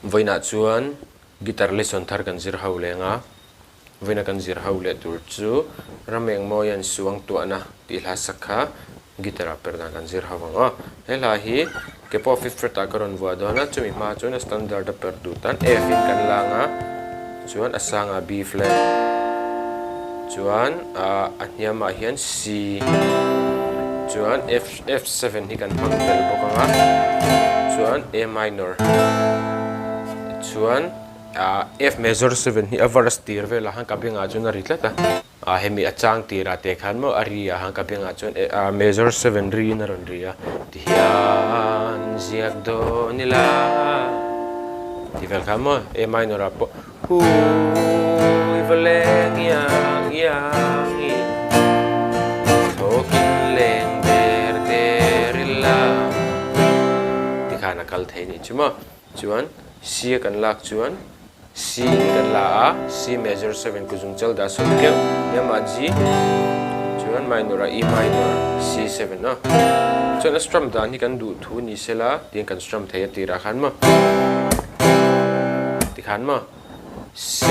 voina chuan guitar lesson thar kan zir ho lenga voina kan zir ho le tur chu rameng moyan suang tu ana ti hla sakha guitar perdan kan zir ho anga hela hi kepo fifth fret akaron wa dona chumi ma chuan standard per du tan F in kan langa chuan asanga B flat chuan anyama hian C chuan F7 hi kan hang tel bawk anga chuan A minor chuan F major 7 hi avaras tir vela hang kapinga chuan a ritlata hemi achang tira te khan mo aria hang kapinga chuan major 7 ri na ron ria tian ziak do nila tivel khan mo A minor apo hu ivaleng yang yang i thokin leng der derilla tikhana kal theini chuma chuan C kan lak chuan C kan la C major 7 kuzung chal da so ke yama G chuan minor E minor C7 no chuan strum dan hi kan du thu ni sela tin kan strum thei tira khan ma ti khan ma C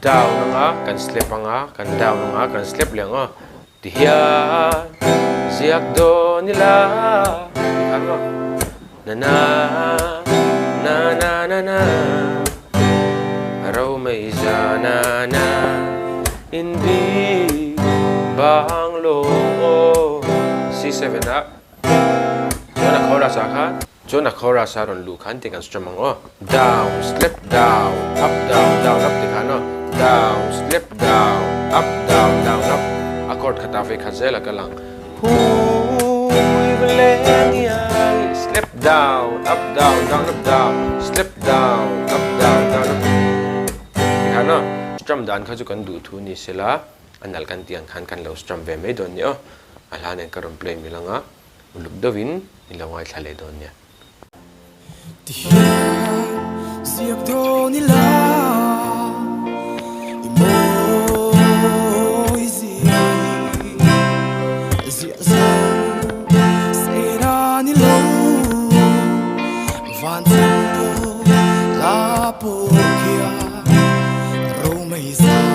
down nga kan slap nga kan down nga kan slap lenga ti hia ziak do nila ti khan ma na na na na na na Rau may sana na hindi banglo C7 up Jona chorus akha Jona chorus aron lukan tikan strum ang down slip down up tikano down slip down up accord katafe khazela kalang hu ivelenia slip down up down slip down up ano strum dan kha chu kan du thu ni sela anal kan tiang khan kan lo strum ve me don nyo alhan en karon play milanga uluk dovin ilawai thale don nya ziak do nila imo zia za sera nilo van la pokia Roma is